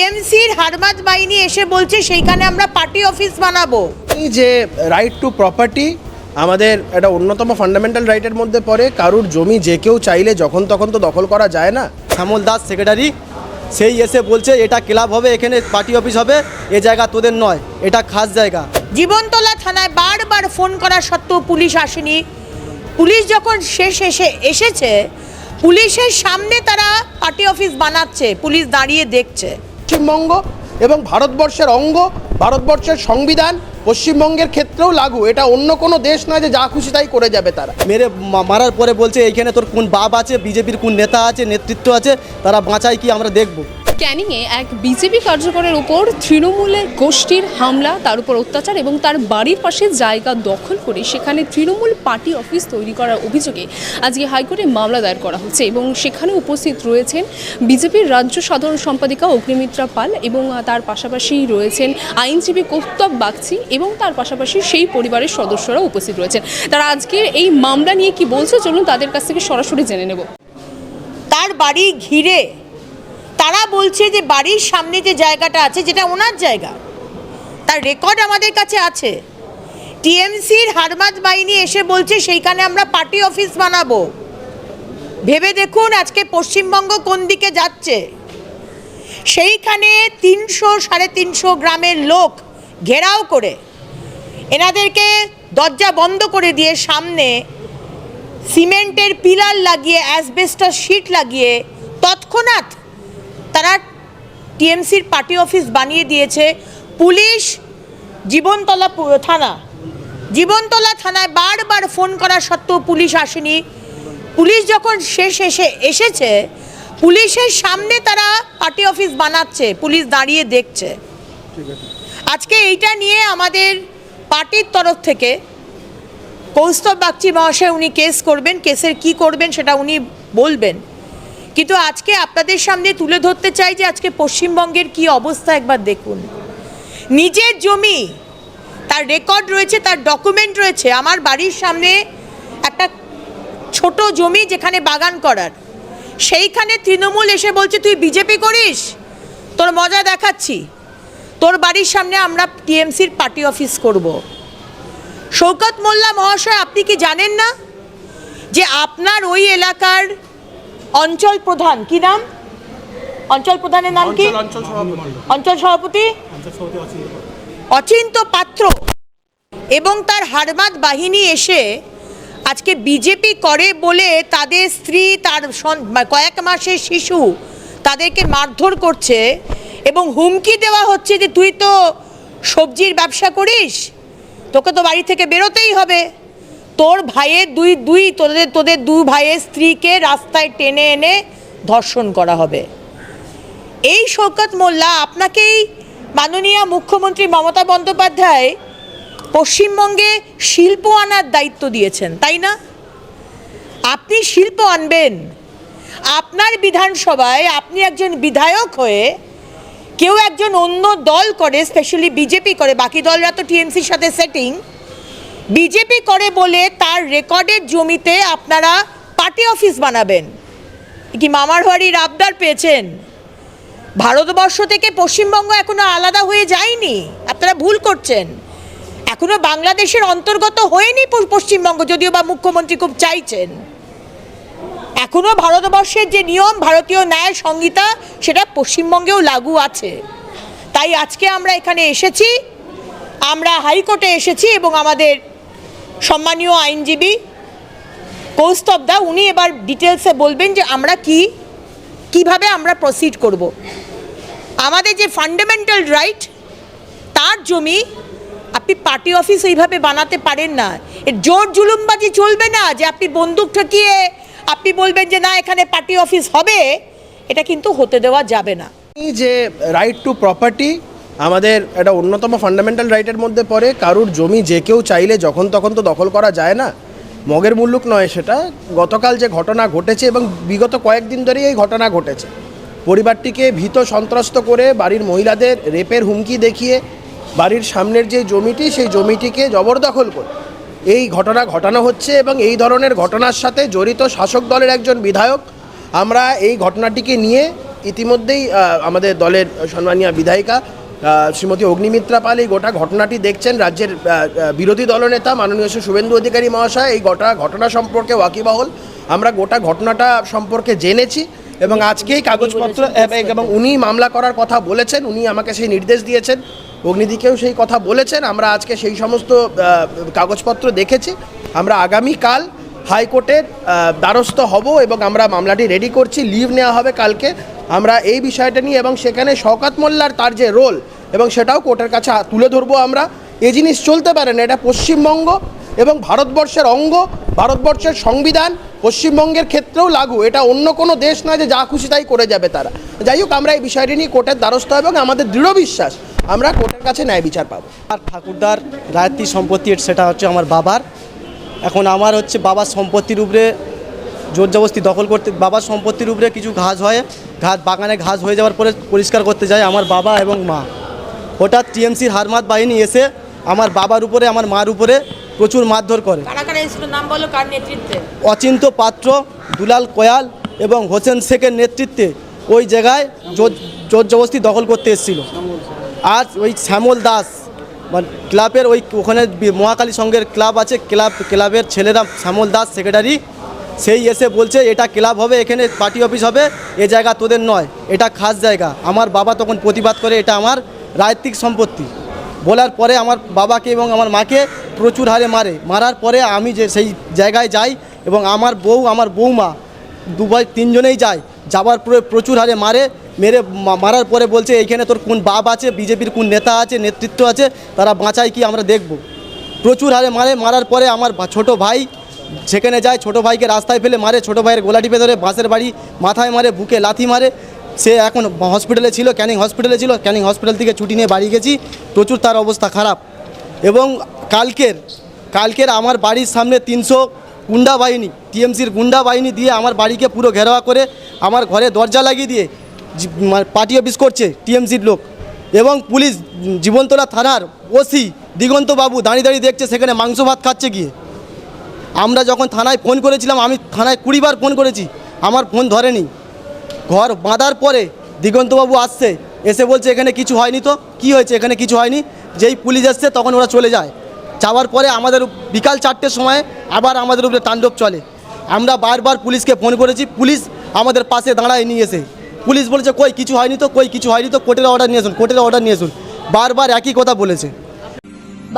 টিএমসির হারমাদ বাহিনী এসে বলছে সেইখানে আমরা পার্টি অফিস বানাবো। এই যে রাইট টু প্রপার্টি আমাদের একটা অন্যতম ফান্ডামেন্টাল রাইটের মধ্যে পড়ে। কারুর জমি যে কেউ চাইলে যখন তখন তো দখল করা যায় না। শ্যামল দাস সেক্রেটারি সেই এসে বলছে এটা ক্লাব হবে, এখানে পার্টি অফিস হবে, এ জায়গা তোদের নয়, এটা খাস জায়গা। জীবনতলা থানায় বারবার ফোন করা সত্ত্বেও পুলিশ আসেনি। পুলিশ যখন এসেছে পুলিশের সামনে তারা পার্টি অফিস বানাচ্ছে, পুলিশ দাঁড়িয়ে দেখছে। পশ্চিমবঙ্গ এবং ভারতবর্ষের অঙ্গ, ভারতবর্ষের সংবিধান পশ্চিমবঙ্গের ক্ষেত্রেও লাগু। এটা অন্য কোনো দেশ নয় যে যা খুশি তাই করে যাবে তারা। মারার পরে বলছে এইখানে তোর কোন বাপ আছে, বিজেপির কোন নেতা আছে, নেতৃত্ব আছে, তারা বাঁচায় কি আমরা দেখব। ক্যানিংয়ে এক বিজেপি কার্যকরের উপর তৃণমূলের গোষ্ঠীর হামলা, তার উপর অত্যাচার এবং তার বাড়ির পাশে জায়গা দখল করে সেখানে তৃণমূল পার্টি অফিস তৈরি করার অভিযোগে আজকে হাইকোর্টে মামলা দায়ের করা হচ্ছে এবং সেখানে উপস্থিত রয়েছেন বিজেপির রাজ্য সাধারণ সম্পাদিকা অগ্নিমিত্রা পাল এবং তার পাশাপাশি রয়েছেন আইনজীবী কৌস্তব বাগচি এবং তার পাশাপাশি সেই পরিবারের সদস্যরা উপস্থিত রয়েছেন। তারা আজকের এই মামলা নিয়ে কি বলছে চলুন তাদের কাছ থেকে সরাসরি জেনে নেব। তার বাড়ি ঘিরে তারা বলছে যে বাড়ির সামনে যে জায়গাটা আছে যেটা ওনার জায়গা, তার রেকর্ড আমাদের কাছে আছে। টিএমসির হারমাদ বাহিনী এসে বলছে সেইখানে আমরা পার্টি অফিস বানাবো। ভেবে দেখুন আজকে পশ্চিমবঙ্গ কোন দিকে যাচ্ছে। সেইখানে 300-350 গ্রামের লোক ঘেরাও করে এনাদেরকে দরজা বন্ধ করে দিয়ে সামনে সিমেন্টের পিলার লাগিয়ে অ্যাসবেস্টস শীট লাগিয়ে তৎক্ষণাৎ তারা টিএমসির পার্টি অফিস বানিয়ে দিয়েছে। পুলিশ জীবনতলা থানায় বারবার ফোন করা সত্ত্বেও পুলিশ আসেনি। পুলিশ যখন এসেছে পুলিশের সামনে তারা পার্টি অফিস বানাচ্ছে, পুলিশ দাঁড়িয়ে দেখছে। আজকে এইটা নিয়ে আমাদের পার্টির তরফ থেকে কৌস্তব বাগচি মহাশয় উনি কেস করবেন, কেসের কি করবেন সেটা উনি বলবেন। কিন্তু আজকে আপনাদের সামনে তুলে ধরতে চাই যে আজকে পশ্চিমবঙ্গের কি অবস্থা একবার দেখুন। নিজের জমি, তার রেকর্ড রয়েছে, তার ডকুমেন্ট রয়েছে। আমার বাড়ির সামনে একটা ছোট জমি যেখানে বাগান করার, সেইখানে তৃণমূল এসে বলছে তুই বিজেপি করিস, তোর মজা দেখাচ্ছি, তোর বাড়ির সামনে আমরা টিএমসির পার্টি অফিস করব। শওকত মোল্লা মহাশয়, আপনি কি জানেন না যে আপনার ওই এলাকার অঞ্চল প্রধান, কি নাম অঞ্চল প্রধানের নাম কি? অঞ্চল সভাপতি অচিন্ত পাত্র এবং তার হারমাদ বাহিনী এসে আজকে বিজেপি করে বলে তাদের স্ত্রী, তার কয়েক মাসের শিশু তাদেরকে মারধর করছে এবং হুমকি দেওয়া হচ্ছে যে তুই তো সবজির ব্যবসা করিস, তোকে তো বাড়ি থেকে বেরোতেই হবে। তোর ভাইয়ের তোদের দু ভাইয়ের স্ত্রীকে রাস্তায় টেনে এনে ধর্ষণ করা হবে। এই শওকত মোল্লা, আপনাকেই মাননীয় মুখ্যমন্ত্রী মমতা বন্দ্যোপাধ্যায় পশ্চিমবঙ্গে শিল্প আনার দায়িত্ব দিয়েছেন, তাই না? আপনি শিল্প আনবেন। আপনার বিধানসভায় আপনি একজন বিধায়ক হয়ে কেউ একজন অন্য দল করে, স্পেশালি বিজেপি করে, বাকি দলরা তো টিএমসির সাথে সেটিং, বিজেপি করে বলে তার রেকর্ডের জমিতে আপনারা পার্টি অফিস বানাবেন। কি মামার বাড়ির আবদার পেয়েছেন? ভারতবর্ষ থেকে পশ্চিমবঙ্গ এখনো আলাদা হয়ে যায়নি, আপনারা ভুল করছেন। এখনো বাংলাদেশের অন্তর্গত হয়নি পশ্চিমবঙ্গ, যদিও বা মুখ্যমন্ত্রী খুব চাইছেন। এখনো ভারতবর্ষের যে নিয়ম, ভারতীয় ন্যায় সংহিতা, সেটা পশ্চিমবঙ্গেও লাগু আছে। তাই আজকে আমরা এখানে এসেছি, আমরা হাইকোর্টে এসেছি এবং আমাদের সম্মানীয় আইনজীবী কৌস্তব দা উনি এবার ডিটেলসে বলবেন যে আমরা কিভাবে আমরা প্রসিড করব। আমাদের যে ফান্ডামেন্টাল রাইট, তার জমি আপনি পার্টি অফিস এইভাবে বানাতে পারেন না। এর জোর জুলুমবাজি চলবে না যে আপনি বন্দুক ঠকিয়ে আপনি বলবেন যে না এখানে পার্টি অফিস হবে, এটা কিন্তু হতে দেওয়া যাবে না। এই যে রাইট টু প্রপার্টি আমাদের একটা অন্যতম ফান্ডামেন্টাল রাইটের মধ্যে পড়ে। কারুর জমি যে কেউ চাইলে যখন তখন তো দখল করা যায় না। মগের মুল্লুক নয় সেটা। গতকাল যে ঘটনা ঘটেছে এবং বিগত কয়েকদিন ধরেই এই ঘটনা ঘটেছে, পরিবারটিকে ভীত সন্ত্রস্ত করে বাড়ির মহিলাদের রেপের হুমকি দেখিয়ে বাড়ির সামনের যে জমিটি, সেই জমিটিকে জবরদখল করে এই ঘটনা ঘটানো হচ্ছে। এবং এই ধরনের ঘটনার সাথে জড়িত শাসক দলের একজন বিধায়ক। আমরা এই ঘটনাটিকে নিয়ে ইতিমধ্যেই আমাদের দলের সম্মানীয় বিধায়িকা শ্রীমতী অগ্নিমিত্রা পাল এই গোটা ঘটনাটি দেখছেন। রাজ্যের বিরোধী দলনেতা মাননীয় শ্রী শুভেন্দু অধিকারী মহাশয় এই ঘটনা সম্পর্কে ওয়াকিবহাল। আমরা গোটা ঘটনাটা সম্পর্কে জেনেছি এবং আজকেই কাগজপত্র এবং উনি মামলা করার কথা বলেছেন, উনি আমাকে সেই নির্দেশ দিয়েছেন, অগ্নিদিকেও সেই কথা বলেছেন। আমরা আজকে সেই সমস্ত কাগজপত্র দেখেছি। আমরা আগামীকাল হাইকোর্টের দ্বারস্থ হব এবং আমরা মামলাটি রেডি করছি। লিভ নেওয়া হবে কালকে। আমরা এই বিষয়টা নিয়ে এবং সেখানে শওকত মোল্লার তার যে রোল এবং সেটাও কোর্টের কাছে তুলে ধরবো। আমরা এই জিনিস চলতে পারে না, এটা পশ্চিমবঙ্গ এবং ভারতবর্ষের অঙ্গ, ভারতবর্ষের সংবিধান পশ্চিমবঙ্গের ক্ষেত্রেও লাগু। এটা অন্য কোনো দেশ নয় যে যা খুশি তাই করে যাবে তারা। যাই হোক, আমরা এই বিষয়টি নিয়ে কোর্টের দ্বারস্থ এবং আমাদের দৃঢ় বিশ্বাস আমরা কোর্টের কাছে ন্যায় বিচার পাবো। আর ঠাকুরদার রায়ত্রী সম্পত্তি সেটা হচ্ছে আমার বাবার। এখন আমার হচ্ছে বাবার সম্পত্তির উপরে জোর জবরদস্তি দখল করতে, বাবার সম্পত্তির উপরে কিছু ঘাস হয়, বাগানে ঘাস হয়ে যাওয়ার পরে পরিষ্কার করতে যায় আমার বাবা এবং মা। হঠাৎ টিএমসির হারমাত বাহিনী এসে আমার বাবার উপরে আমার মার উপরে প্রচুর মারধর করে। নাম বলো, কার নেতৃত্বে? অচিন্ত পাত্র, দুলাল কয়াল এবং হোসেন শেখের নেতৃত্বে ওই জায়গায় জোর জবরদস্তি দখল করতে এসেছিল। আর ওই শ্যামল দাস মানে ক্লাবের ওখানে মহাকালী সংঘের ক্লাব আছে, ক্লাবের ছেলেরা, শ্যামল দাস সেক্রেটারি, সেই এসে বলছে এটা ক্লাব হবে, এখানে পার্টি অফিস হবে, এ জায়গা তোদের নয়, এটা খাস জায়গা। আমার বাবা তখন প্রতিবাদ করে এটা আমার রায়ত্রিক সম্পত্তি বলার পরে আমার বাবাকে এবং আমার মাকে প্রচুর হারে মারার পরে আমি যে সেই জায়গায় যাই এবং আমার বউ, আমার বৌমা, দুবাই তিনজনেই যায়। যাবার পরে প্রচুর হারে মারার পরে বলছে এইখানে তোর কোন বাপ আছে, বিজেপির কোন নেতা আছে, নেতৃত্ব আছে, তারা বাঁচায় কি আমরা দেখব। প্রচুর হারে মারার পরে আমার ছোট ভাই সেখানে যায়, ছোট ভাইকে রাস্তায় ফেলে মারে, ছোট ভাইয়ের গোলা টিপে ধরে বাঁশের বাড়ি মাথায় মারে, বুকে লাথি মারে। সে এখন হসপিটালে ছিল, ক্যানিং হসপিটালে ছিল। ক্যানিং হসপিটাল থেকে ছুটি নিয়ে বাড়ি গেছি, প্রচুর তার অবস্থা খারাপ। এবং কালকের আমার বাড়ির সামনে 300 গুন্ডা বাহিনী, টিএমসির গুন্ডা বাহিনী দিয়ে আমার বাড়িকে পুরো ঘেরাওয়া করে আমার ঘরে দরজা লাগিয়ে দিয়ে পার্টি অফিস করছে টিএমসির লোক। এবং পুলিশ জীবনতলা থানার ওসি দিগন্ত বাবু দাঁড়িয়ে দেখছে সেখানে মাংস ভাত খাচ্ছে গিয়ে। আমরা যখন থানায় ফোন করেছিলাম, আমি থানায় 20 বার ফোন করেছি, আমার ফোন ধরেনি। ঘর বাঁধার পরে দিগন্তবাবু আসছে, এসে বলছে এখানে কিছু হয়নি। তো কি হয়েছে? এখানে কিছু হয়নি। যেই পুলিশ আসছে তখন ওরা চলে যায়। যাওয়ার পরে আমাদের বিকাল 4টের সময় আবার আমাদের উপরে তাণ্ডব চলে। আমরা বারবার পুলিশকে ফোন করেছি, পুলিশ আমাদের পাশে দাঁড়ায় নিয়ে এসে পুলিশ বলেছে কই কিছু হয়নি তো, কোর্টের অর্ডার নিয়ে আসুন, বারবার একই কথা বলেছে।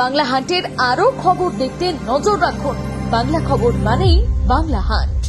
বাংলা হান্টের আরও খবর দেখতে নজর রাখুন। বাংলা খবর মানেই বাংলা হান্ট।